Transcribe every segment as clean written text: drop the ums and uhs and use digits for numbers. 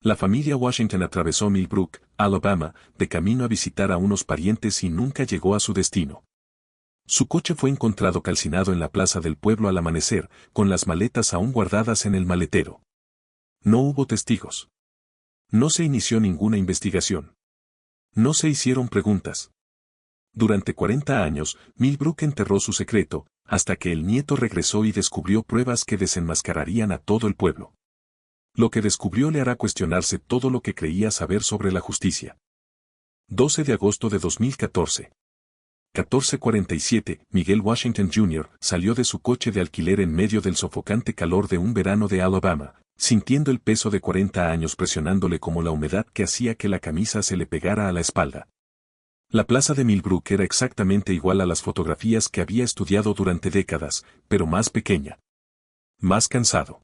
La familia Washington atravesó Millbrook, Alabama, de camino a visitar a unos parientes y nunca llegó a su destino. Su coche fue encontrado calcinado en la plaza del pueblo al amanecer, con las maletas aún guardadas en el maletero. No hubo testigos. No se inició ninguna investigación. No se hicieron preguntas. Durante 40 años, Millbrook enterró su secreto, hasta que el nieto regresó y descubrió pruebas que desenmascararían a todo el pueblo. Lo que descubrió le hará cuestionarse todo lo que creía saber sobre la justicia. 12 de agosto de 2014. 14:47, Miguel Washington Jr. salió de su coche de alquiler en medio del sofocante calor de un verano de Alabama, sintiendo el peso de 40 años presionándole como la humedad que hacía que la camisa se le pegara a la espalda. La plaza de Millbrook era exactamente igual a las fotografías que había estudiado durante décadas, pero más pequeña. Más cansado.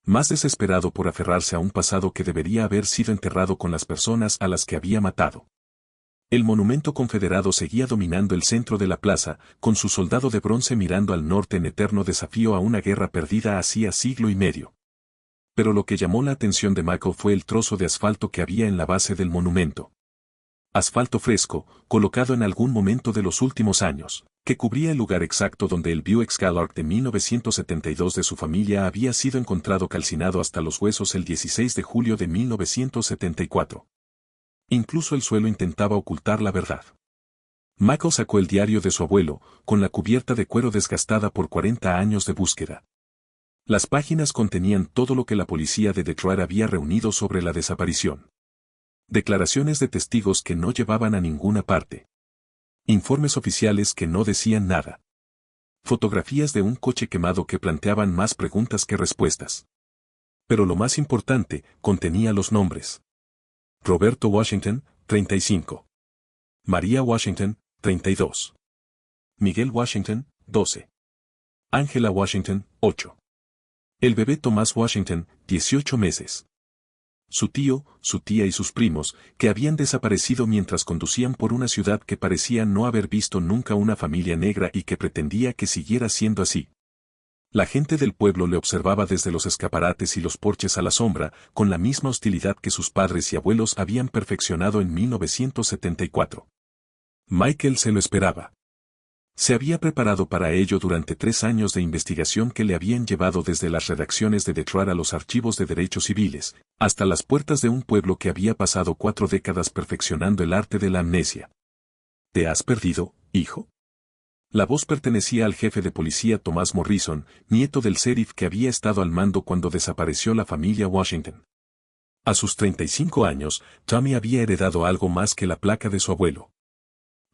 Más desesperado por aferrarse a un pasado que debería haber sido enterrado con las personas a las que había matado. El monumento confederado seguía dominando el centro de la plaza, con su soldado de bronce mirando al norte en eterno desafío a una guerra perdida hacía siglo y medio. Pero lo que llamó la atención de Michael fue el trozo de asfalto que había en la base del monumento. Asfalto fresco, colocado en algún momento de los últimos años, que cubría el lugar exacto donde el Buick Skylark de 1972 de su familia había sido encontrado calcinado hasta los huesos el 16 de julio de 1974. Incluso el suelo intentaba ocultar la verdad. Michael sacó el diario de su abuelo, con la cubierta de cuero desgastada por 40 años de búsqueda. Las páginas contenían todo lo que la policía de Detroit había reunido sobre la desaparición. Declaraciones de testigos que no llevaban a ninguna parte. Informes oficiales que no decían nada. Fotografías de un coche quemado que planteaban más preguntas que respuestas. Pero lo más importante, contenía los nombres. Roberto Washington, 35. María Washington, 32. Miguel Washington, 12. Angela Washington, 8. El bebé Thomas Washington, 18 meses. Su tío, su tía y sus primos, que habían desaparecido mientras conducían por una ciudad que parecía no haber visto nunca una familia negra y que pretendía que siguiera siendo así. La gente del pueblo le observaba desde los escaparates y los porches a la sombra, con la misma hostilidad que sus padres y abuelos habían perfeccionado en 1974. Michael se lo esperaba. Se había preparado para ello durante 3 años de investigación que le habían llevado desde las redacciones de Detroit a los archivos de derechos civiles, hasta las puertas de un pueblo que había pasado 4 décadas perfeccionando el arte de la amnesia. ¿Te has perdido, hijo? La voz pertenecía al jefe de policía Thomas Morrison, nieto del sheriff que había estado al mando cuando desapareció la familia Washington. A sus 35 años, Tommy había heredado algo más que la placa de su abuelo.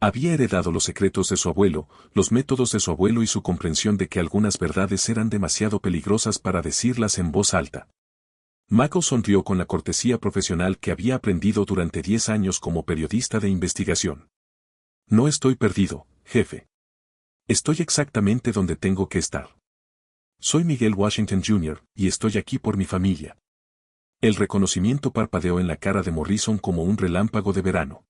Había heredado los secretos de su abuelo, los métodos de su abuelo y su comprensión de que algunas verdades eran demasiado peligrosas para decirlas en voz alta. Michael sonrió con la cortesía profesional que había aprendido durante 10 años como periodista de investigación. No estoy perdido, jefe. Estoy exactamente donde tengo que estar. Soy Miguel Washington Jr. y estoy aquí por mi familia. El reconocimiento parpadeó en la cara de Morrison como un relámpago de verano.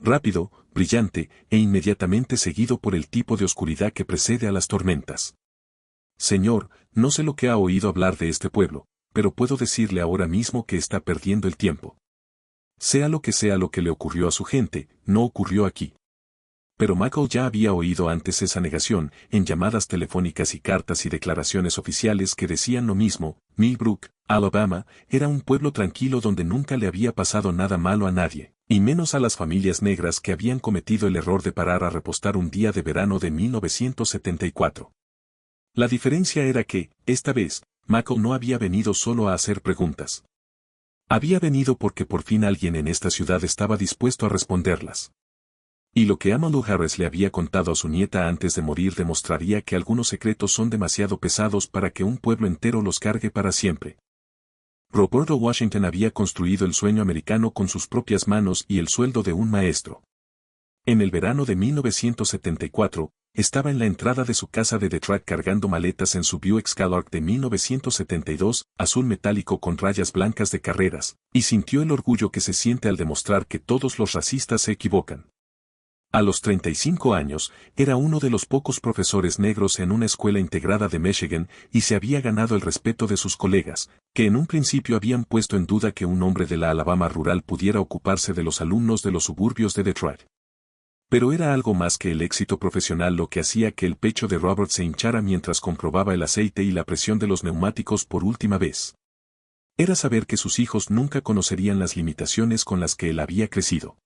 Rápido, brillante, e inmediatamente seguido por el tipo de oscuridad que precede a las tormentas. Señor, no sé lo que ha oído hablar de este pueblo, pero puedo decirle ahora mismo que está perdiendo el tiempo. Sea lo que le ocurrió a su gente, no ocurrió aquí. Pero Michael ya había oído antes esa negación, en llamadas telefónicas y cartas y declaraciones oficiales que decían lo mismo. Millbrook, Alabama, era un pueblo tranquilo donde nunca le había pasado nada malo a nadie, y menos a las familias negras que habían cometido el error de parar a repostar un día de verano de 1974. La diferencia era que, esta vez, Michael no había venido solo a hacer preguntas. Había venido porque por fin alguien en esta ciudad estaba dispuesto a responderlas. Y lo que Emmylou Harris le había contado a su nieta antes de morir demostraría que algunos secretos son demasiado pesados para que un pueblo entero los cargue para siempre. Roberto Washington había construido el sueño americano con sus propias manos y el sueldo de un maestro. En el verano de 1974, estaba en la entrada de su casa de Detroit cargando maletas en su Buick Skylark de 1972, azul metálico con rayas blancas de carreras, y sintió el orgullo que se siente al demostrar que todos los racistas se equivocan. A los 35 años, era uno de los pocos profesores negros en una escuela integrada de Michigan y se había ganado el respeto de sus colegas, que en un principio habían puesto en duda que un hombre de la Alabama rural pudiera ocuparse de los alumnos de los suburbios de Detroit. Pero era algo más que el éxito profesional lo que hacía que el pecho de Robert se hinchara mientras comprobaba el aceite y la presión de los neumáticos por última vez. Era saber que sus hijos nunca conocerían las limitaciones con las que él había crecido.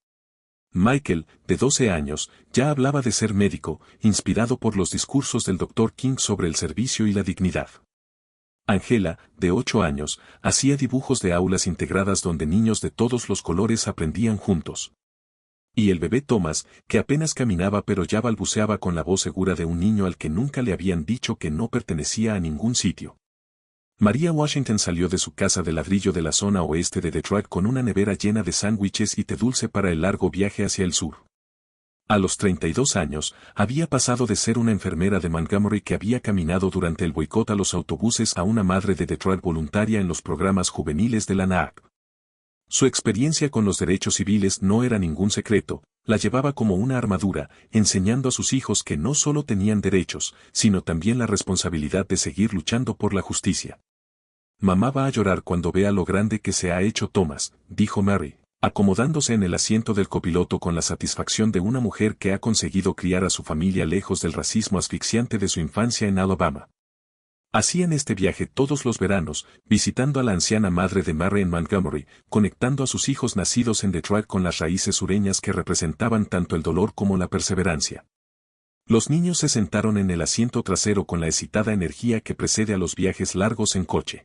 Michael, de 12 años, ya hablaba de ser médico, inspirado por los discursos del Dr. King sobre el servicio y la dignidad. Angela, de 8 años, hacía dibujos de aulas integradas donde niños de todos los colores aprendían juntos. Y el bebé Thomas, que apenas caminaba pero ya balbuceaba con la voz segura de un niño al que nunca le habían dicho que no pertenecía a ningún sitio. María Washington salió de su casa de ladrillo de la zona oeste de Detroit con una nevera llena de sándwiches y té dulce para el largo viaje hacia el sur. A los 32 años, había pasado de ser una enfermera de Montgomery que había caminado durante el boicot a los autobuses a una madre de Detroit voluntaria en los programas juveniles de la NAACP. Su experiencia con los derechos civiles no era ningún secreto, la llevaba como una armadura, enseñando a sus hijos que no solo tenían derechos, sino también la responsabilidad de seguir luchando por la justicia. Mamá va a llorar cuando vea lo grande que se ha hecho Thomas, dijo Mary, acomodándose en el asiento del copiloto con la satisfacción de una mujer que ha conseguido criar a su familia lejos del racismo asfixiante de su infancia en Alabama. Hacían este viaje todos los veranos, visitando a la anciana madre de Mary en Montgomery, conectando a sus hijos nacidos en Detroit con las raíces sureñas que representaban tanto el dolor como la perseverancia. Los niños se sentaron en el asiento trasero con la excitada energía que precede a los viajes largos en coche.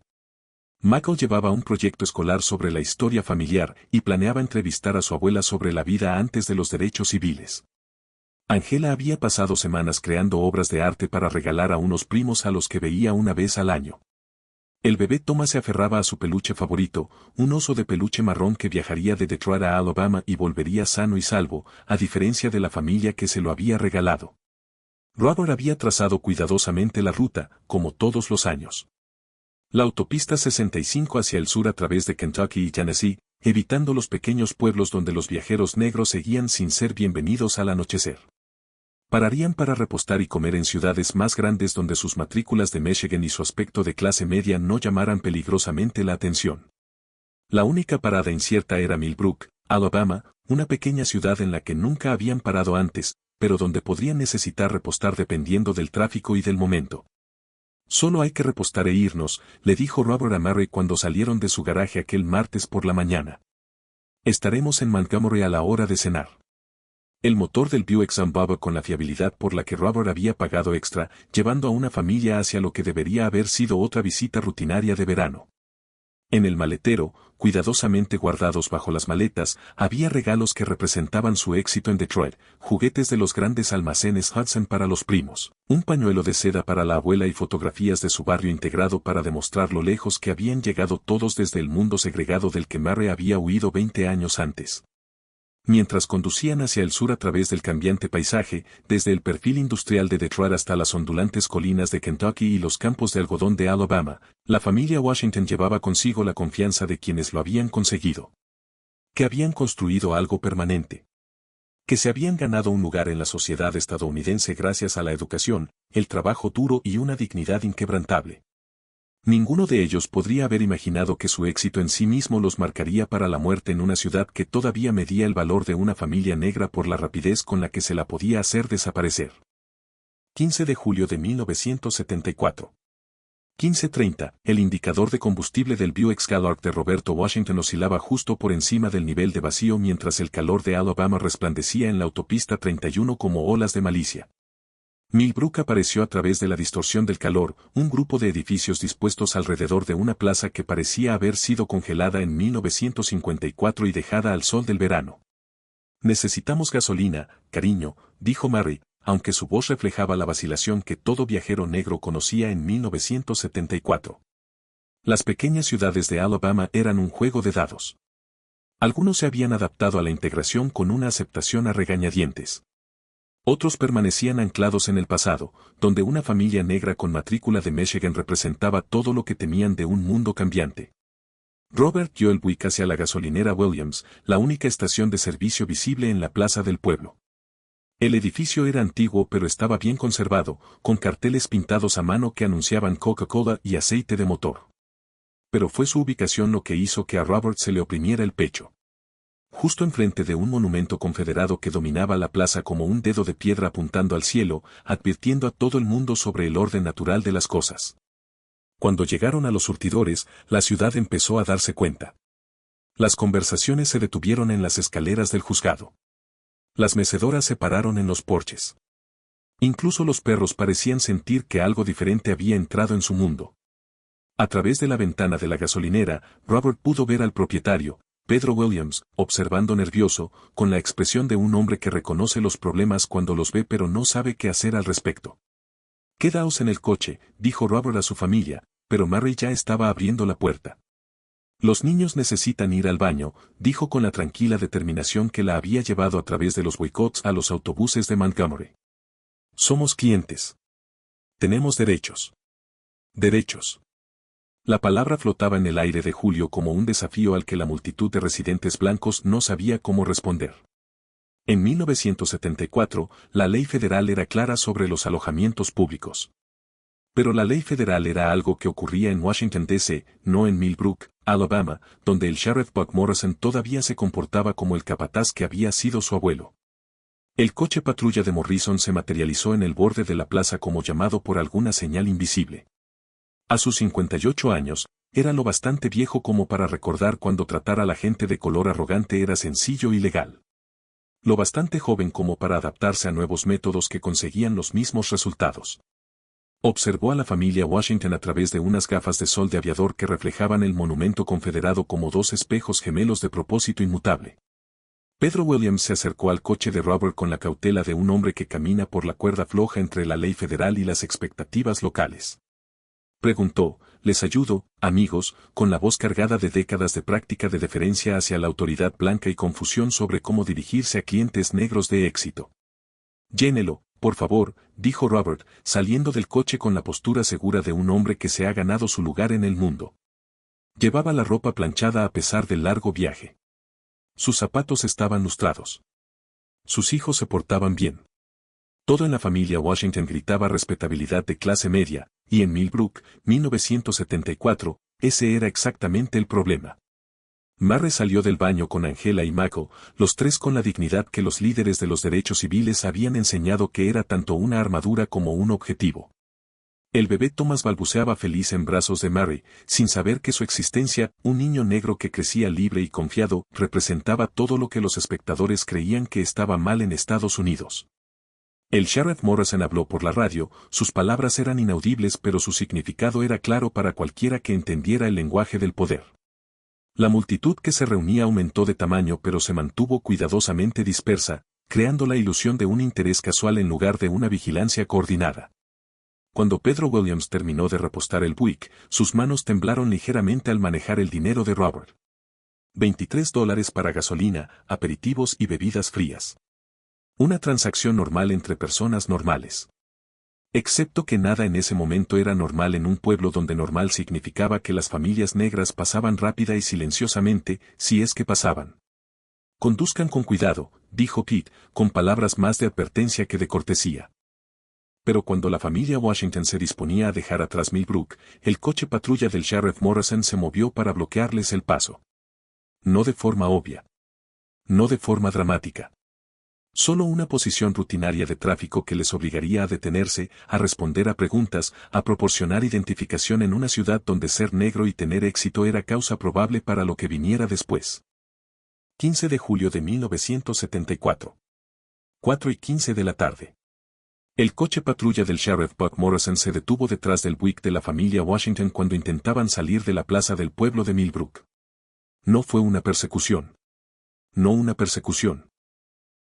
Michael llevaba un proyecto escolar sobre la historia familiar y planeaba entrevistar a su abuela sobre la vida antes de los derechos civiles. Angela había pasado semanas creando obras de arte para regalar a unos primos a los que veía una vez al año. El bebé Thomas se aferraba a su peluche favorito, un oso de peluche marrón que viajaría de Detroit a Alabama y volvería sano y salvo, a diferencia de la familia que se lo había regalado. Robert había trazado cuidadosamente la ruta, como todos los años. La autopista 65 hacia el sur a través de Kentucky y Tennessee, evitando los pequeños pueblos donde los viajeros negros seguían sin ser bienvenidos al anochecer. Pararían para repostar y comer en ciudades más grandes donde sus matrículas de Michigan y su aspecto de clase media no llamaran peligrosamente la atención. La única parada incierta era Millbrook, Alabama, una pequeña ciudad en la que nunca habían parado antes, pero donde podrían necesitar repostar dependiendo del tráfico y del momento. Solo hay que repostar e irnos, le dijo Robert a Mary cuando salieron de su garaje aquel martes por la mañana. Estaremos en Montgomery a la hora de cenar. El motor del Buick zambaba con la fiabilidad por la que Robert había pagado extra, llevando a una familia hacia lo que debería haber sido otra visita rutinaria de verano. En el maletero, cuidadosamente guardados bajo las maletas, había regalos que representaban su éxito en Detroit, juguetes de los grandes almacenes Hudson para los primos, un pañuelo de seda para la abuela y fotografías de su barrio integrado para demostrar lo lejos que habían llegado todos desde el mundo segregado del que Mary había huido 20 años antes. Mientras conducían hacia el sur a través del cambiante paisaje, desde el perfil industrial de Detroit hasta las ondulantes colinas de Kentucky y los campos de algodón de Alabama, la familia Washington llevaba consigo la confianza de quienes lo habían conseguido. Que habían construido algo permanente. Que se habían ganado un lugar en la sociedad estadounidense gracias a la educación, el trabajo duro y una dignidad inquebrantable. Ninguno de ellos podría haber imaginado que su éxito en sí mismo los marcaría para la muerte en una ciudad que todavía medía el valor de una familia negra por la rapidez con la que se la podía hacer desaparecer. 15 de julio de 1974. 15:30, el indicador de combustible del Buick Skylark de Roberto Washington oscilaba justo por encima del nivel de vacío mientras el calor de Alabama resplandecía en la autopista 31 como olas de malicia. Millbrook apareció a través de la distorsión del calor, un grupo de edificios dispuestos alrededor de una plaza que parecía haber sido congelada en 1954 y dejada al sol del verano. Necesitamos gasolina, cariño, dijo Mary, aunque su voz reflejaba la vacilación que todo viajero negro conocía en 1974. Las pequeñas ciudades de Alabama eran un juego de dados. Algunos se habían adaptado a la integración con una aceptación a regañadientes. Otros permanecían anclados en el pasado, donde una familia negra con matrícula de Michigan representaba todo lo que temían de un mundo cambiante. Robert guió el Buick hacia la gasolinera Williams, la única estación de servicio visible en la plaza del pueblo. El edificio era antiguo pero estaba bien conservado, con carteles pintados a mano que anunciaban Coca-Cola y aceite de motor. Pero fue su ubicación lo que hizo que a Robert se le oprimiera el pecho. Justo enfrente de un monumento confederado que dominaba la plaza como un dedo de piedra apuntando al cielo, advirtiendo a todo el mundo sobre el orden natural de las cosas. Cuando llegaron a los surtidores, la ciudad empezó a darse cuenta. Las conversaciones se detuvieron en las escaleras del juzgado. Las mecedoras se pararon en los porches. Incluso los perros parecían sentir que algo diferente había entrado en su mundo. A través de la ventana de la gasolinera, Robert pudo ver al propietario, Pedro Williams, observando nervioso, con la expresión de un hombre que reconoce los problemas cuando los ve pero no sabe qué hacer al respecto. «Quedaos en el coche», dijo Robert a su familia, pero Mary ya estaba abriendo la puerta. «Los niños necesitan ir al baño», dijo con la tranquila determinación que la había llevado a través de los boicots a los autobuses de Montgomery. «Somos clientes. Tenemos derechos». «Derechos». La palabra flotaba en el aire de Julio como un desafío al que la multitud de residentes blancos no sabía cómo responder. En 1974, la ley federal era clara sobre los alojamientos públicos. Pero la ley federal era algo que ocurría en Washington, D.C., no en Millbrook, Alabama, donde el sheriff Buck Morrison todavía se comportaba como el capataz que había sido su abuelo. El coche patrulla de Morrison se materializó en el borde de la plaza como llamado por alguna señal invisible. A sus 58 años, era lo bastante viejo como para recordar cuando tratar a la gente de color arrogante era sencillo y legal. Lo bastante joven como para adaptarse a nuevos métodos que conseguían los mismos resultados. Observó a la familia Washington a través de unas gafas de sol de aviador que reflejaban el monumento confederado como dos espejos gemelos de propósito inmutable. Pedro Williams se acercó al coche de Robert con la cautela de un hombre que camina por la cuerda floja entre la ley federal y las expectativas locales. Preguntó: «¿Les ayudo, amigos?», con la voz cargada de décadas de práctica de deferencia hacia la autoridad blanca y confusión sobre cómo dirigirse a clientes negros de éxito. «Llénelo, por favor», dijo Robert, saliendo del coche con la postura segura de un hombre que se ha ganado su lugar en el mundo. Llevaba la ropa planchada a pesar del largo viaje. Sus zapatos estaban lustrados. Sus hijos se portaban bien. Todo en la familia Washington gritaba respetabilidad de clase media, y en Millbrook, 1974, ese era exactamente el problema. Mary salió del baño con Angela y Mako, los tres con la dignidad que los líderes de los derechos civiles habían enseñado que era tanto una armadura como un objetivo. El bebé Thomas balbuceaba feliz en brazos de Mary, sin saber que su existencia, un niño negro que crecía libre y confiado, representaba todo lo que los espectadores creían que estaba mal en Estados Unidos. El sheriff Morrison habló por la radio, sus palabras eran inaudibles pero su significado era claro para cualquiera que entendiera el lenguaje del poder. La multitud que se reunía aumentó de tamaño pero se mantuvo cuidadosamente dispersa, creando la ilusión de un interés casual en lugar de una vigilancia coordinada. Cuando Pedro Williams terminó de repostar el Buick, sus manos temblaron ligeramente al manejar el dinero de Robert. $23 para gasolina, aperitivos y bebidas frías. Una transacción normal entre personas normales. Excepto que nada en ese momento era normal en un pueblo donde normal significaba que las familias negras pasaban rápida y silenciosamente, si es que pasaban. «Conduzcan con cuidado», dijo Pete, con palabras más de advertencia que de cortesía. Pero cuando la familia Washington se disponía a dejar atrás Millbrook, el coche patrulla del sheriff Morrison se movió para bloquearles el paso. No de forma obvia. No de forma dramática. Solo una posición rutinaria de tráfico que les obligaría a detenerse, a responder a preguntas, a proporcionar identificación en una ciudad donde ser negro y tener éxito era causa probable para lo que viniera después. 15 de julio de 1974. 4:15 de la tarde. El coche patrulla del sheriff Buck Morrison se detuvo detrás del Buick de la familia Washington cuando intentaban salir de la plaza del pueblo de Millbrook. No fue una persecución. No una persecución.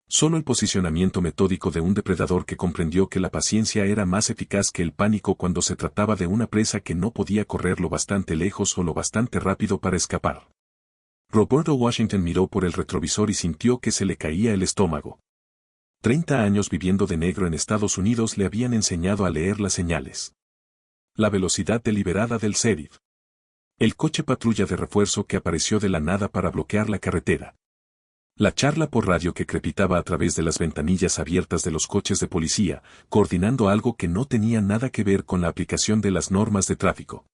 Solo el posicionamiento metódico de un depredador que comprendió que la paciencia era más eficaz que el pánico cuando se trataba de una presa que no podía correr lo bastante lejos o lo bastante rápido para escapar. Roberto Washington miró por el retrovisor y sintió que se le caía el estómago. 30 años viviendo de negro en Estados Unidos le habían enseñado a leer las señales. La velocidad deliberada del sheriff. El coche patrulla de refuerzo que apareció de la nada para bloquear la carretera. La charla por radio que crepitaba a través de las ventanillas abiertas de los coches de policía, coordinando algo que no tenía nada que ver con la aplicación de las normas de tráfico.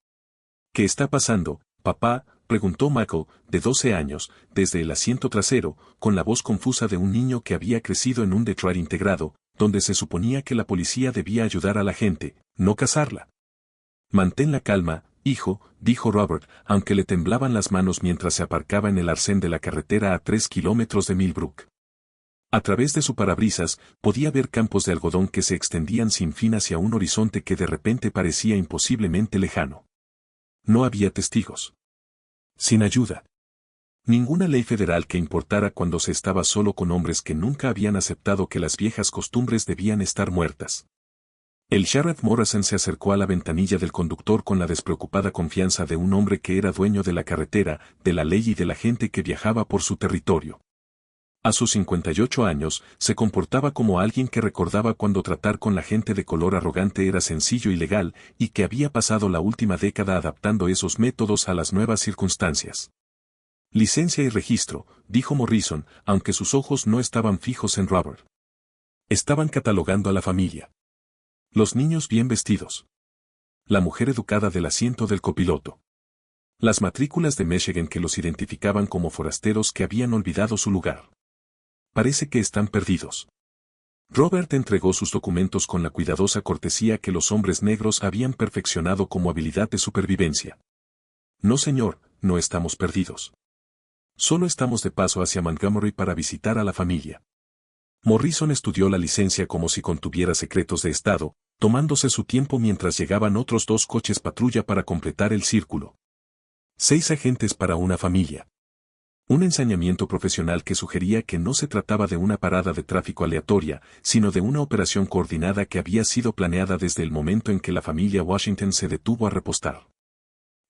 ¿Qué está pasando, papá?, preguntó Michael, de 12 años, desde el asiento trasero, con la voz confusa de un niño que había crecido en un Detroit integrado, donde se suponía que la policía debía ayudar a la gente, no cazarla. Mantén la calma, hijo, dijo Robert, aunque le temblaban las manos mientras se aparcaba en el arcén de la carretera a 3 kilómetros de Millbrook. A través de su parabrisas, podía ver campos de algodón que se extendían sin fin hacia un horizonte que de repente parecía imposiblemente lejano. No había testigos. Sin ayuda. Ninguna ley federal que importara cuando se estaba solo con hombres que nunca habían aceptado que las viejas costumbres debían estar muertas. El sheriff Morrison se acercó a la ventanilla del conductor con la despreocupada confianza de un hombre que era dueño de la carretera, de la ley y de la gente que viajaba por su territorio. A sus 58 años, se comportaba como alguien que recordaba cuando tratar con la gente de color arrogante era sencillo y legal, y que había pasado la última década adaptando esos métodos a las nuevas circunstancias. Licencia y registro, dijo Morrison, aunque sus ojos no estaban fijos en Robert. Estaban catalogando a la familia. Los niños bien vestidos. La mujer educada del asiento del copiloto. Las matrículas de Michigan que los identificaban como forasteros que habían olvidado su lugar. Parece que están perdidos. Robert entregó sus documentos con la cuidadosa cortesía que los hombres negros habían perfeccionado como habilidad de supervivencia. No, señor, no estamos perdidos. Solo estamos de paso hacia Montgomery para visitar a la familia. Morrison estudió la licencia como si contuviera secretos de estado, tomándose su tiempo mientras llegaban otros 2 coches patrulla para completar el círculo. 6 agentes para una familia. Un ensañamiento profesional que sugería que no se trataba de una parada de tráfico aleatoria, sino de una operación coordinada que había sido planeada desde el momento en que la familia Washington se detuvo a repostar.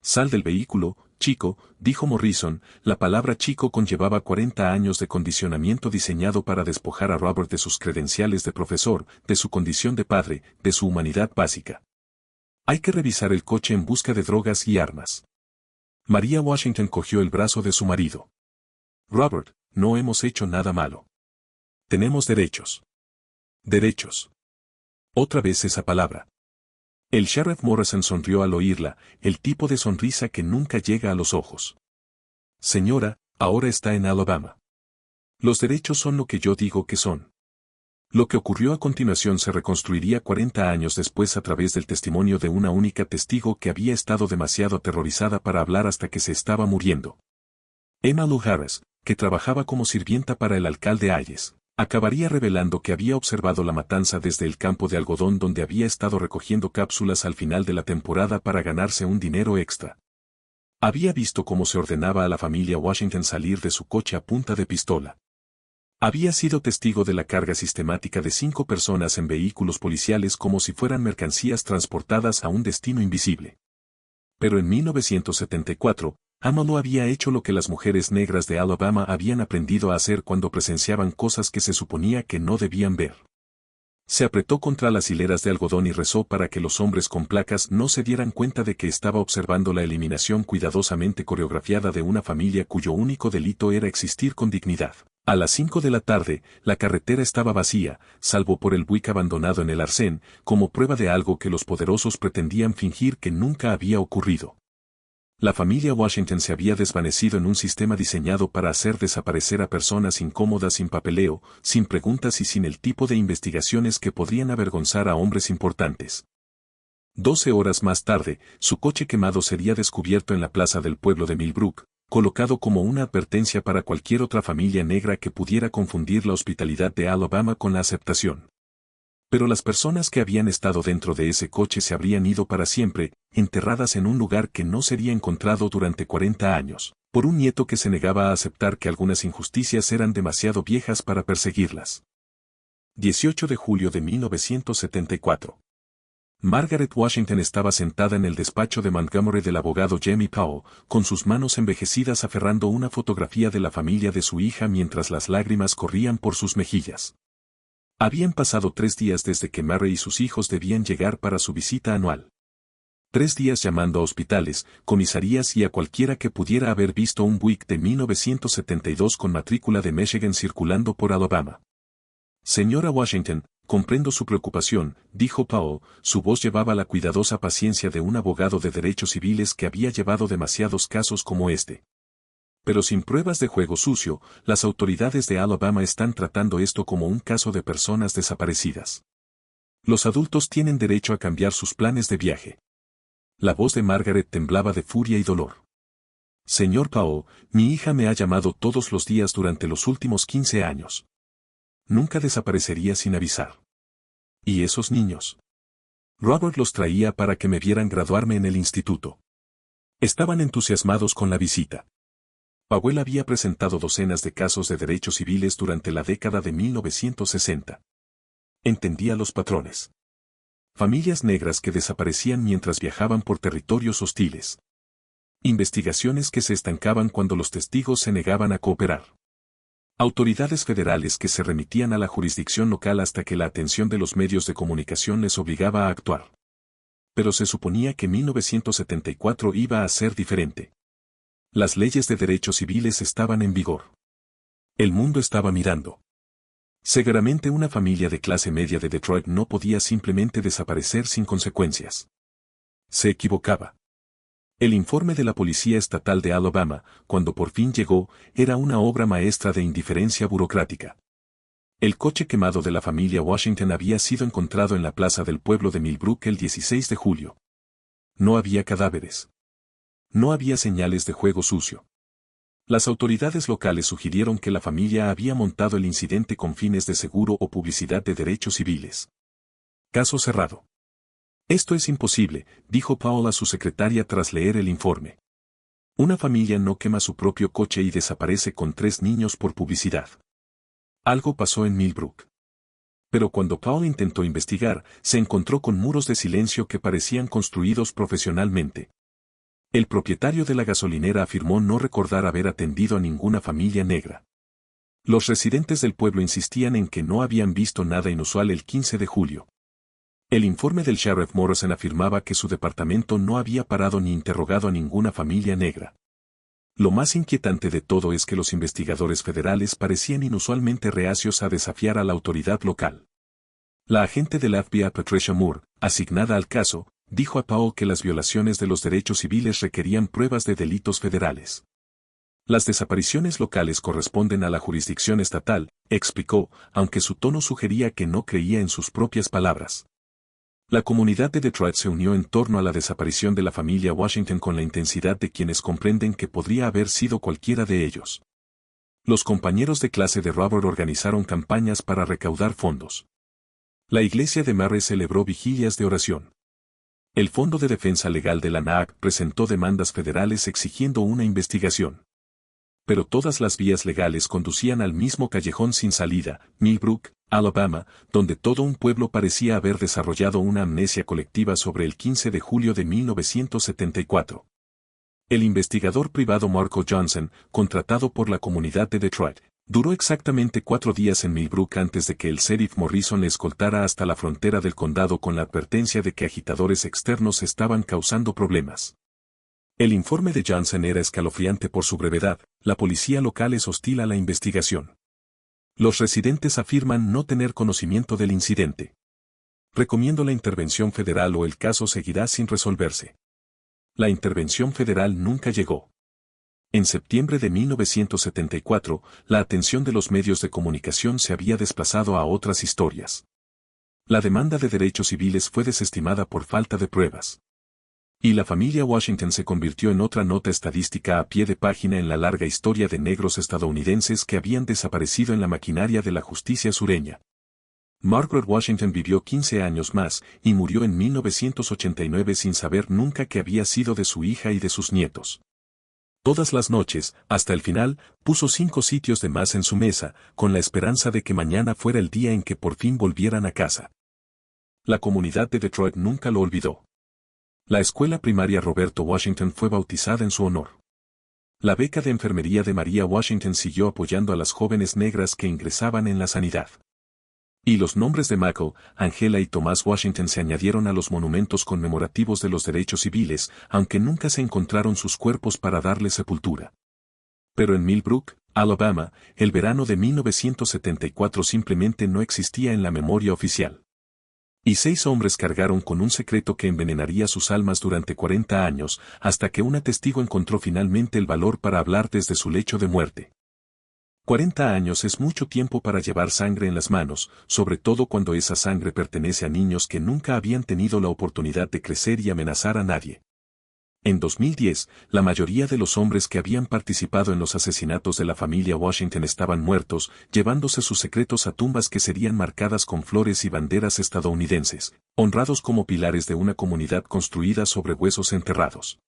Sal del vehículo, chico, dijo Morrison. La palabra chico conllevaba 40 años de condicionamiento diseñado para despojar a Robert de sus credenciales de profesor, de su condición de padre, de su humanidad básica. Hay que revisar el coche en busca de drogas y armas. María Washington cogió el brazo de su marido. Robert, no hemos hecho nada malo. Tenemos derechos. Derechos. Otra vez esa palabra. El sheriff Morrison sonrió al oírla, el tipo de sonrisa que nunca llega a los ojos. Señora, ahora está en Alabama. Los derechos son lo que yo digo que son. Lo que ocurrió a continuación se reconstruiría 40 años después a través del testimonio de una única testigo que había estado demasiado aterrorizada para hablar hasta que se estaba muriendo. Emma Lou Harris, que trabajaba como sirvienta para el alcalde Hayes, acabaría revelando que había observado la matanza desde el campo de algodón donde había estado recogiendo cápsulas al final de la temporada para ganarse un dinero extra. Había visto cómo se ordenaba a la familia Washington salir de su coche a punta de pistola. Había sido testigo de la carga sistemática de 5 personas en vehículos policiales como si fueran mercancías transportadas a un destino invisible. Pero en 1974, Amalo había hecho lo que las mujeres negras de Alabama habían aprendido a hacer cuando presenciaban cosas que se suponía que no debían ver. Se apretó contra las hileras de algodón y rezó para que los hombres con placas no se dieran cuenta de que estaba observando la eliminación cuidadosamente coreografiada de una familia cuyo único delito era existir con dignidad. A las 5 de la tarde, la carretera estaba vacía, salvo por el Buick abandonado en el arcén, como prueba de algo que los poderosos pretendían fingir que nunca había ocurrido. La familia Washington se había desvanecido en un sistema diseñado para hacer desaparecer a personas incómodas sin papeleo, sin preguntas y sin el tipo de investigaciones que podrían avergonzar a hombres importantes. 12 horas más tarde, su coche quemado sería descubierto en la plaza del pueblo de Millbrook, colocado como una advertencia para cualquier otra familia negra que pudiera confundir la hospitalidad de Alabama con la aceptación. Pero las personas que habían estado dentro de ese coche se habrían ido para siempre, enterradas en un lugar que no sería encontrado durante 40 años, por un nieto que se negaba a aceptar que algunas injusticias eran demasiado viejas para perseguirlas. 18 de julio de 1974. Margaret Washington estaba sentada en el despacho de Montgomery del abogado Jamie Powell, con sus manos envejecidas aferrando una fotografía de la familia de su hija mientras las lágrimas corrían por sus mejillas. Habían pasado 3 días desde que Mary y sus hijos debían llegar para su visita anual. 3 días llamando a hospitales, comisarías y a cualquiera que pudiera haber visto un Buick de 1972 con matrícula de Michigan circulando por Alabama. Señora Washington, comprendo su preocupación, dijo Powell, su voz llevaba la cuidadosa paciencia de un abogado de derechos civiles que había llevado demasiados casos como este. Pero sin pruebas de juego sucio, las autoridades de Alabama están tratando esto como un caso de personas desaparecidas. Los adultos tienen derecho a cambiar sus planes de viaje. La voz de Margaret temblaba de furia y dolor. Señor Powell, mi hija me ha llamado todos los días durante los últimos 15 años. Nunca desaparecería sin avisar. ¿Y esos niños? Robert los traía para que me vieran graduarme en el instituto. Estaban entusiasmados con la visita. Powell había presentado docenas de casos de derechos civiles durante la década de 1960. Entendía los patrones. Familias negras que desaparecían mientras viajaban por territorios hostiles. Investigaciones que se estancaban cuando los testigos se negaban a cooperar. Autoridades federales que se remitían a la jurisdicción local hasta que la atención de los medios de comunicación les obligaba a actuar. Pero se suponía que 1974 iba a ser diferente. Las leyes de derechos civiles estaban en vigor. El mundo estaba mirando. Seguramente una familia de clase media de Detroit no podía simplemente desaparecer sin consecuencias. Se equivocaba. El informe de la Policía Estatal de Alabama, cuando por fin llegó, era una obra maestra de indiferencia burocrática. El coche quemado de la familia Washington había sido encontrado en la plaza del pueblo de Millbrook el 16 de julio. No había cadáveres. No había señales de juego sucio. Las autoridades locales sugirieron que la familia había montado el incidente con fines de seguro o publicidad de derechos civiles. Caso cerrado. Esto es imposible, dijo Powell a su secretaria tras leer el informe. Una familia no quema su propio coche y desaparece con 3 niños por publicidad. Algo pasó en Millbrook. Pero cuando Powell intentó investigar, se encontró con muros de silencio que parecían construidos profesionalmente. El propietario de la gasolinera afirmó no recordar haber atendido a ninguna familia negra. Los residentes del pueblo insistían en que no habían visto nada inusual el 15 de julio. El informe del sheriff Morrison afirmaba que su departamento no había parado ni interrogado a ninguna familia negra. Lo más inquietante de todo es que los investigadores federales parecían inusualmente reacios a desafiar a la autoridad local. La agente del FBI Patricia Moore, asignada al caso, dijo a Powell que las violaciones de los derechos civiles requerían pruebas de delitos federales. Las desapariciones locales corresponden a la jurisdicción estatal, explicó, aunque su tono sugería que no creía en sus propias palabras. La comunidad de Detroit se unió en torno a la desaparición de la familia Washington con la intensidad de quienes comprenden que podría haber sido cualquiera de ellos. Los compañeros de clase de Robert organizaron campañas para recaudar fondos. La iglesia de Mary celebró vigilias de oración. El Fondo de Defensa Legal de la NAAC presentó demandas federales exigiendo una investigación. Pero todas las vías legales conducían al mismo callejón sin salida, Millbrook, Alabama, donde todo un pueblo parecía haber desarrollado una amnesia colectiva sobre el 15 de julio de 1974. El investigador privado Marco Johnson, contratado por la comunidad de Detroit, duró exactamente 4 días en Millbrook antes de que el sheriff Morrison le escoltara hasta la frontera del condado con la advertencia de que agitadores externos estaban causando problemas. El informe de Johnson era escalofriante por su brevedad. La policía local es hostil a la investigación. Los residentes afirman no tener conocimiento del incidente. Recomiendo la intervención federal o el caso seguirá sin resolverse. La intervención federal nunca llegó. En septiembre de 1974, la atención de los medios de comunicación se había desplazado a otras historias. La demanda de derechos civiles fue desestimada por falta de pruebas. Y la familia Washington se convirtió en otra nota estadística a pie de página en la larga historia de negros estadounidenses que habían desaparecido en la maquinaria de la justicia sureña. Margaret Washington vivió 15 años más y murió en 1989 sin saber nunca qué había sido de su hija y de sus nietos. Todas las noches, hasta el final, puso 5 sitios de más en su mesa, con la esperanza de que mañana fuera el día en que por fin volvieran a casa. La comunidad de Detroit nunca lo olvidó. La escuela primaria Roberto Washington fue bautizada en su honor. La beca de enfermería de María Washington siguió apoyando a las jóvenes negras que ingresaban en la sanidad. Y los nombres de Michael, Angela y Thomas Washington se añadieron a los monumentos conmemorativos de los derechos civiles, aunque nunca se encontraron sus cuerpos para darles sepultura. Pero en Millbrook, Alabama, el verano de 1974 simplemente no existía en la memoria oficial. Y 6 hombres cargaron con un secreto que envenenaría sus almas durante 40 años, hasta que un testigo encontró finalmente el valor para hablar desde su lecho de muerte. 40 años es mucho tiempo para llevar sangre en las manos, sobre todo cuando esa sangre pertenece a niños que nunca habían tenido la oportunidad de crecer y amenazar a nadie. En 2010, la mayoría de los hombres que habían participado en los asesinatos de la familia Washington estaban muertos, llevándose sus secretos a tumbas que serían marcadas con flores y banderas estadounidenses, honrados como pilares de una comunidad construida sobre huesos enterrados.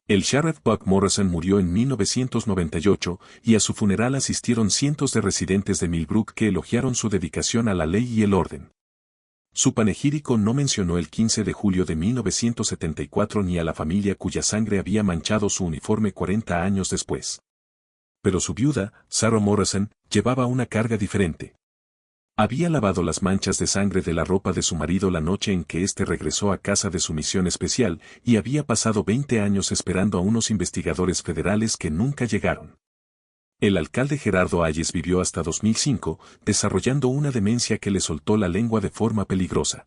El sheriff Buck Morrison murió en 1998 y a su funeral asistieron cientos de residentes de Millbrook que elogiaron su dedicación a la ley y el orden. Su panegírico no mencionó el 15 de julio de 1974 ni a la familia cuya sangre había manchado su uniforme 40 años después. Pero su viuda, Sarah Morrison, llevaba una carga diferente. Había lavado las manchas de sangre de la ropa de su marido la noche en que éste regresó a casa de su misión especial y había pasado 20 años esperando a unos investigadores federales que nunca llegaron. El alcalde Gerardo Hayes vivió hasta 2005, desarrollando una demencia que le soltó la lengua de forma peligrosa.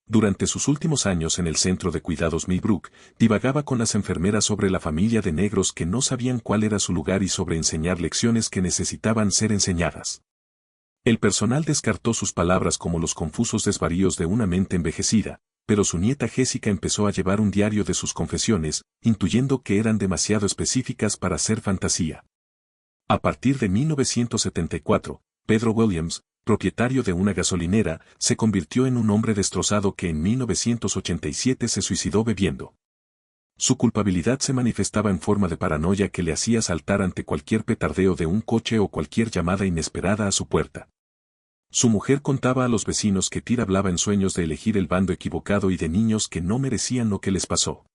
Durante sus últimos años en el centro de cuidados Millbrook, divagaba con las enfermeras sobre la familia de negros que no sabían cuál era su lugar y sobre enseñar lecciones que necesitaban ser enseñadas. El personal descartó sus palabras como los confusos desvaríos de una mente envejecida, pero su nieta Jessica empezó a llevar un diario de sus confesiones, intuyendo que eran demasiado específicas para ser fantasía. A partir de 1974, Pedro Williams, propietario de una gasolinera, se convirtió en un hombre destrozado que en 1987 se suicidó bebiendo. Su culpabilidad se manifestaba en forma de paranoia que le hacía saltar ante cualquier petardeo de un coche o cualquier llamada inesperada a su puerta. Su mujer contaba a los vecinos que Tir hablaba en sueños de elegir el bando equivocado y de niños que no merecían lo que les pasó.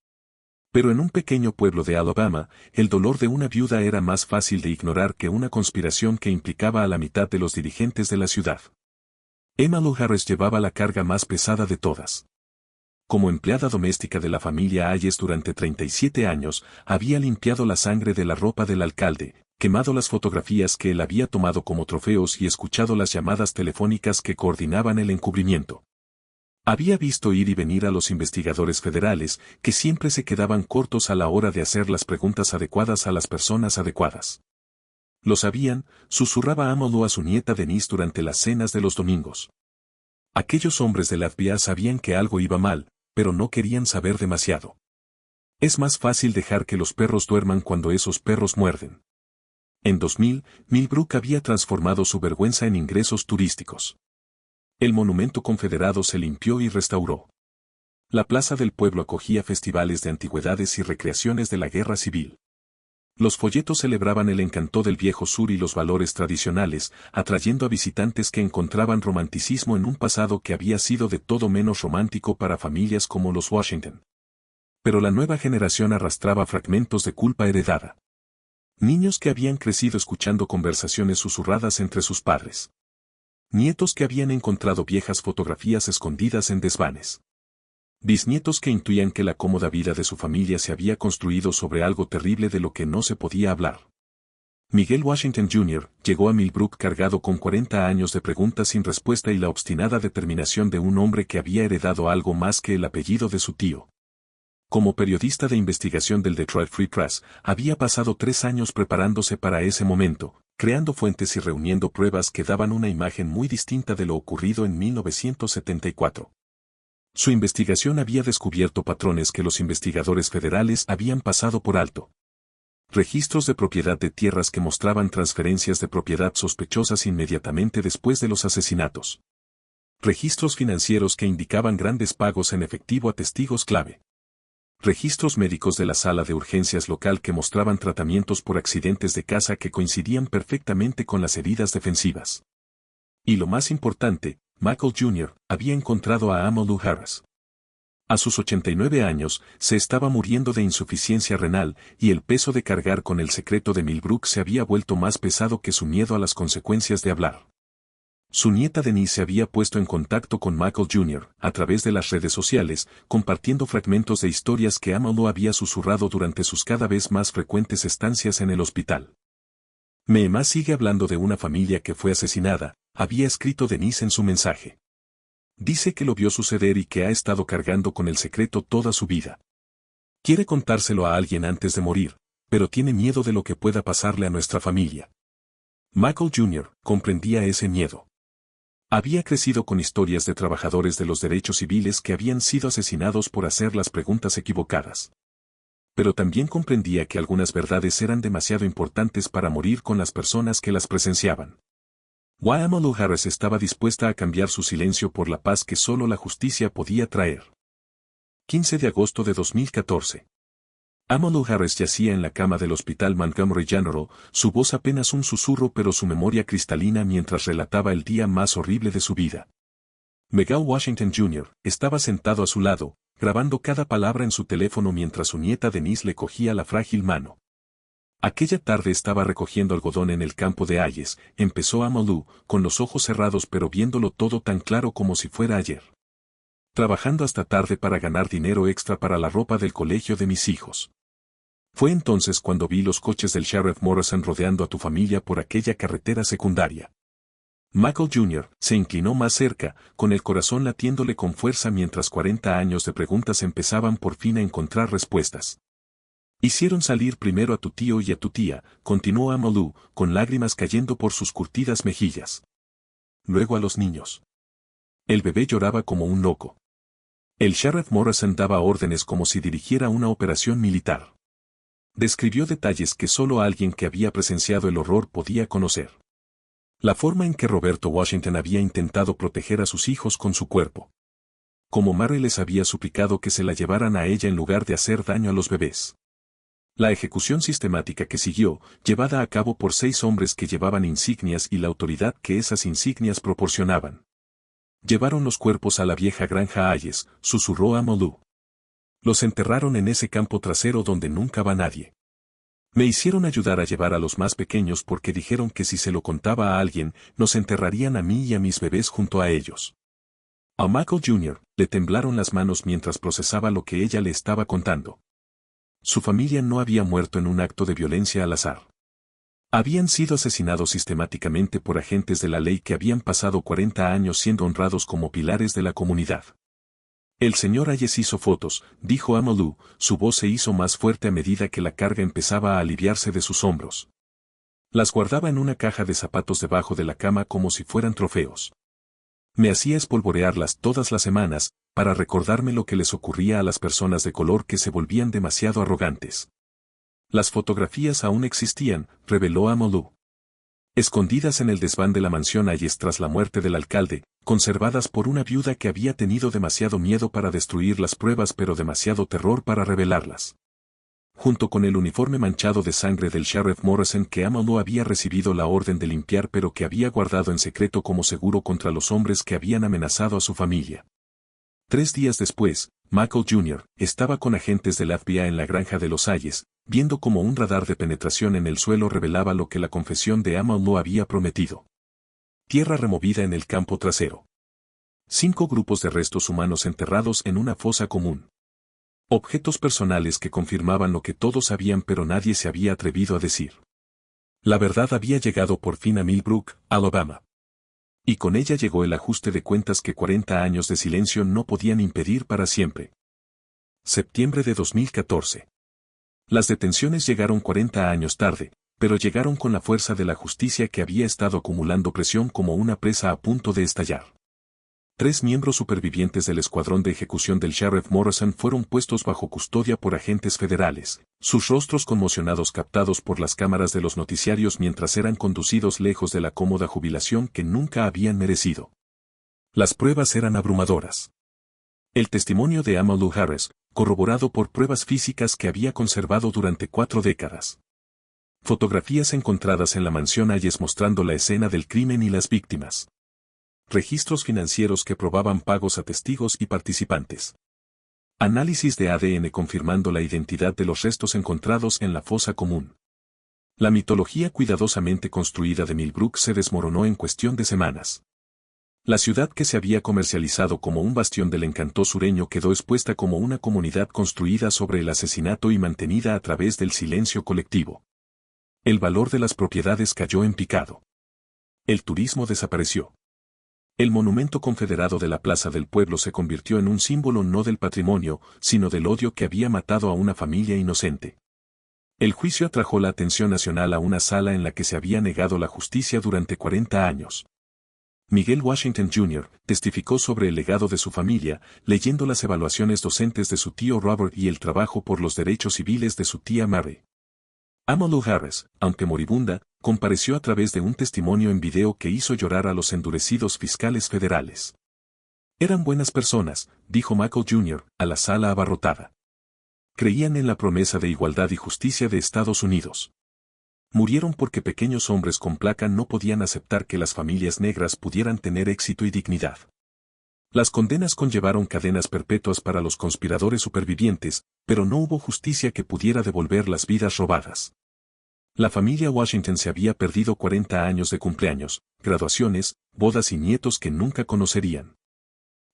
Pero en un pequeño pueblo de Alabama, el dolor de una viuda era más fácil de ignorar que una conspiración que implicaba a la mitad de los dirigentes de la ciudad. Emma Lou Harris llevaba la carga más pesada de todas. Como empleada doméstica de la familia Hayes durante 37 años, había limpiado la sangre de la ropa del alcalde, quemado las fotografías que él había tomado como trofeos y escuchado las llamadas telefónicas que coordinaban el encubrimiento. Había visto ir y venir a los investigadores federales, que siempre se quedaban cortos a la hora de hacer las preguntas adecuadas a las personas adecuadas. Lo sabían, susurraba Amalou a su nieta Denise durante las cenas de los domingos. Aquellos hombres del FBI sabían que algo iba mal, pero no querían saber demasiado. Es más fácil dejar que los perros duerman cuando esos perros muerden. En 2000, Millbrook había transformado su vergüenza en ingresos turísticos. El monumento confederado se limpió y restauró. La plaza del pueblo acogía festivales de antigüedades y recreaciones de la guerra civil. Los folletos celebraban el encanto del viejo sur y los valores tradicionales, atrayendo a visitantes que encontraban romanticismo en un pasado que había sido de todo menos romántico para familias como los Washington. Pero la nueva generación arrastraba fragmentos de culpa heredada. Niños que habían crecido escuchando conversaciones susurradas entre sus padres. Nietos que habían encontrado viejas fotografías escondidas en desvanes. Bisnietos que intuían que la cómoda vida de su familia se había construido sobre algo terrible de lo que no se podía hablar. Miguel Washington Jr. llegó a Millbrook cargado con 40 años de preguntas sin respuesta y la obstinada determinación de un hombre que había heredado algo más que el apellido de su tío. Como periodista de investigación del Detroit Free Press, había pasado 3 años preparándose para ese momento, creando fuentes y reuniendo pruebas que daban una imagen muy distinta de lo ocurrido en 1974. Su investigación había descubierto patrones que los investigadores federales habían pasado por alto. Registros de propiedad de tierras que mostraban transferencias de propiedad sospechosas inmediatamente después de los asesinatos. Registros financieros que indicaban grandes pagos en efectivo a testigos clave. Registros médicos de la sala de urgencias local que mostraban tratamientos por accidentes de caza que coincidían perfectamente con las heridas defensivas. Y lo más importante, Michael Jr. había encontrado a Amalou Harris. A sus 89 años, se estaba muriendo de insuficiencia renal y el peso de cargar con el secreto de Millbrook se había vuelto más pesado que su miedo a las consecuencias de hablar. Su nieta Denise se había puesto en contacto con Michael Jr. a través de las redes sociales, compartiendo fragmentos de historias que Amalu había susurrado durante sus cada vez más frecuentes estancias en el hospital. Mema sigue hablando de una familia que fue asesinada, había escrito Denise en su mensaje. Dice que lo vio suceder y que ha estado cargando con el secreto toda su vida. Quiere contárselo a alguien antes de morir, pero tiene miedo de lo que pueda pasarle a nuestra familia. Michael Jr. comprendía ese miedo. Había crecido con historias de trabajadores de los derechos civiles que habían sido asesinados por hacer las preguntas equivocadas. Pero también comprendía que algunas verdades eran demasiado importantes para morir con las personas que las presenciaban. Amalu Harris estaba dispuesta a cambiar su silencio por la paz que solo la justicia podía traer. 15 de agosto de 2014. Amalu Harris yacía en la cama del Hospital Montgomery General, su voz apenas un susurro pero su memoria cristalina mientras relataba el día más horrible de su vida. Miguel Washington Jr. estaba sentado a su lado, grabando cada palabra en su teléfono mientras su nieta Denise le cogía la frágil mano. Aquella tarde estaba recogiendo algodón en el campo de Hayes, empezó Amalu, con los ojos cerrados pero viéndolo todo tan claro como si fuera ayer. Trabajando hasta tarde para ganar dinero extra para la ropa del colegio de mis hijos. Fue entonces cuando vi los coches del Sheriff Morrison rodeando a tu familia por aquella carretera secundaria. Michael Jr. se inclinó más cerca, con el corazón latiéndole con fuerza mientras 40 años de preguntas empezaban por fin a encontrar respuestas. Hicieron salir primero a tu tío y a tu tía, continuó Amalu, con lágrimas cayendo por sus curtidas mejillas. Luego a los niños. El bebé lloraba como un loco. El Sheriff Morrison daba órdenes como si dirigiera una operación militar. Describió detalles que solo alguien que había presenciado el horror podía conocer. La forma en que Roberto Washington había intentado proteger a sus hijos con su cuerpo. Como Mary les había suplicado que se la llevaran a ella en lugar de hacer daño a los bebés. La ejecución sistemática que siguió, llevada a cabo por 6 hombres que llevaban insignias y la autoridad que esas insignias proporcionaban. Llevaron los cuerpos a la vieja granja Hayes, susurró Amalu. Los enterraron en ese campo trasero donde nunca va nadie. Me hicieron ayudar a llevar a los más pequeños porque dijeron que si se lo contaba a alguien, nos enterrarían a mí y a mis bebés junto a ellos. A Michael Jr. le temblaron las manos mientras procesaba lo que ella le estaba contando. Su familia no había muerto en un acto de violencia al azar. Habían sido asesinados sistemáticamente por agentes de la ley que habían pasado 40 años siendo honrados como pilares de la comunidad. El señor Hayes hizo fotos, dijo Amalu, su voz se hizo más fuerte a medida que la carga empezaba a aliviarse de sus hombros. Las guardaba en una caja de zapatos debajo de la cama como si fueran trofeos. Me hacía espolvorearlas todas las semanas, para recordarme lo que les ocurría a las personas de color que se volvían demasiado arrogantes. Las fotografías aún existían, reveló Amalu. Escondidas en el desván de la mansión Hayes tras la muerte del alcalde, conservadas por una viuda que había tenido demasiado miedo para destruir las pruebas pero demasiado terror para revelarlas. Junto con el uniforme manchado de sangre del Sheriff Morrison que Amalu había recibido la orden de limpiar pero que había guardado en secreto como seguro contra los hombres que habían amenazado a su familia. 3 días después, Michael Jr. estaba con agentes del FBI en la granja de los Hayes, viendo cómo un radar de penetración en el suelo revelaba lo que la confesión de Amalu había prometido. Tierra removida en el campo trasero. 5 grupos de restos humanos enterrados en una fosa común. Objetos personales que confirmaban lo que todos sabían pero nadie se había atrevido a decir. La verdad había llegado por fin a Millbrook, Alabama. Y con ella llegó el ajuste de cuentas que 40 años de silencio no podían impedir para siempre. Septiembre de 2014. Las detenciones llegaron 40 años tarde, pero llegaron con la fuerza de la justicia que había estado acumulando presión como una presa a punto de estallar. 3 miembros supervivientes del escuadrón de ejecución del Sheriff Morrison fueron puestos bajo custodia por agentes federales, sus rostros conmocionados captados por las cámaras de los noticiarios mientras eran conducidos lejos de la cómoda jubilación que nunca habían merecido. Las pruebas eran abrumadoras. El testimonio de Amalu Harris, corroborado por pruebas físicas que había conservado durante 4 décadas. Fotografías encontradas en la mansión Hayes mostrando la escena del crimen y las víctimas. Registros financieros que probaban pagos a testigos y participantes. Análisis de ADN confirmando la identidad de los restos encontrados en la fosa común. La mitología cuidadosamente construida de Millbrook se desmoronó en cuestión de semanas. La ciudad que se había comercializado como un bastión del encanto sureño quedó expuesta como una comunidad construida sobre el asesinato y mantenida a través del silencio colectivo. El valor de las propiedades cayó en picado. El turismo desapareció. El monumento confederado de la Plaza del Pueblo se convirtió en un símbolo no del patrimonio, sino del odio que había matado a una familia inocente. El juicio atrajo la atención nacional a una sala en la que se había negado la justicia durante 40 años. Miguel Washington Jr. testificó sobre el legado de su familia, leyendo las evaluaciones docentes de su tío Robert y el trabajo por los derechos civiles de su tía Mary. Emmylou Harris, aunque moribunda, compareció a través de un testimonio en video que hizo llorar a los endurecidos fiscales federales. Eran buenas personas, dijo Michael Jr., a la sala abarrotada. Creían en la promesa de igualdad y justicia de Estados Unidos. Murieron porque pequeños hombres con placa no podían aceptar que las familias negras pudieran tener éxito y dignidad. Las condenas conllevaron cadenas perpetuas para los conspiradores supervivientes, pero no hubo justicia que pudiera devolver las vidas robadas. La familia Washington se había perdido 40 años de cumpleaños, graduaciones, bodas y nietos que nunca conocerían.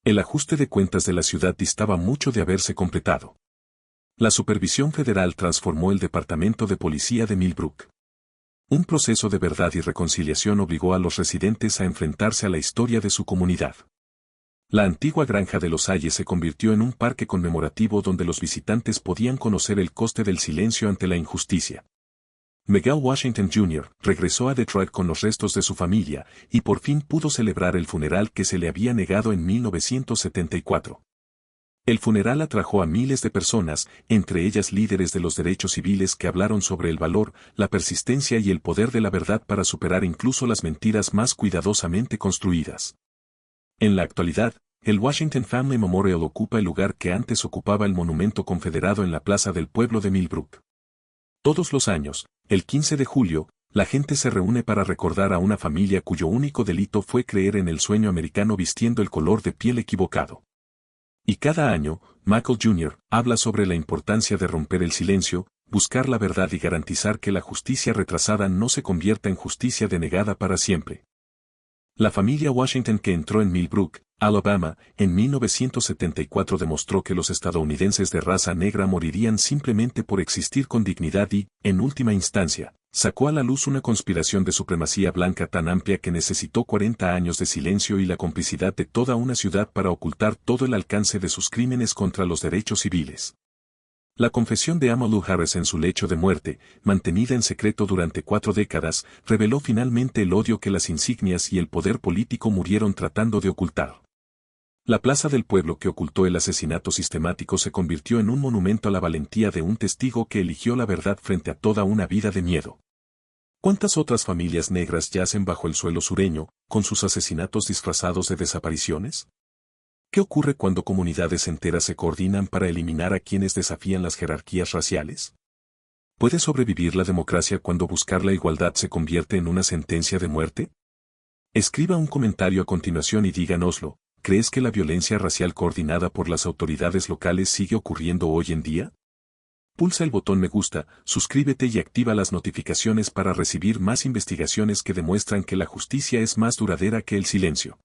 El ajuste de cuentas de la ciudad distaba mucho de haberse completado. La supervisión federal transformó el departamento de policía de Millbrook. Un proceso de verdad y reconciliación obligó a los residentes a enfrentarse a la historia de su comunidad. La antigua granja de los Hayes se convirtió en un parque conmemorativo donde los visitantes podían conocer el coste del silencio ante la injusticia. Miguel Washington Jr. regresó a Detroit con los restos de su familia y por fin pudo celebrar el funeral que se le había negado en 1974. El funeral atrajo a miles de personas, entre ellas líderes de los derechos civiles que hablaron sobre el valor, la persistencia y el poder de la verdad para superar incluso las mentiras más cuidadosamente construidas. En la actualidad, el Washington Family Memorial ocupa el lugar que antes ocupaba el monumento confederado en la Plaza del Pueblo de Millbrook. Todos los años, el 15 de julio, la gente se reúne para recordar a una familia cuyo único delito fue creer en el sueño americano vistiendo el color de piel equivocado. Y cada año, Michael Jr. habla sobre la importancia de romper el silencio, buscar la verdad y garantizar que la justicia retrasada no se convierta en justicia denegada para siempre. La familia Washington que entró en Millbrook, Alabama, en 1974 demostró que los estadounidenses de raza negra morirían simplemente por existir con dignidad y, en última instancia, sacó a la luz una conspiración de supremacía blanca tan amplia que necesitó 40 años de silencio y la complicidad de toda una ciudad para ocultar todo el alcance de sus crímenes contra los derechos civiles. La confesión de Emmylou Harris en su lecho de muerte, mantenida en secreto durante 4 décadas, reveló finalmente el odio que las insignias y el poder político murieron tratando de ocultar. La Plaza del Pueblo que ocultó el asesinato sistemático se convirtió en un monumento a la valentía de un testigo que eligió la verdad frente a toda una vida de miedo. ¿Cuántas otras familias negras yacen bajo el suelo sureño, con sus asesinatos disfrazados de desapariciones? ¿Qué ocurre cuando comunidades enteras se coordinan para eliminar a quienes desafían las jerarquías raciales? ¿Puede sobrevivir la democracia cuando buscar la igualdad se convierte en una sentencia de muerte? Escriba un comentario a continuación y díganoslo. ¿Crees que la violencia racial coordinada por las autoridades locales sigue ocurriendo hoy en día? Pulsa el botón me gusta, suscríbete y activa las notificaciones para recibir más investigaciones que demuestran que la justicia es más duradera que el silencio.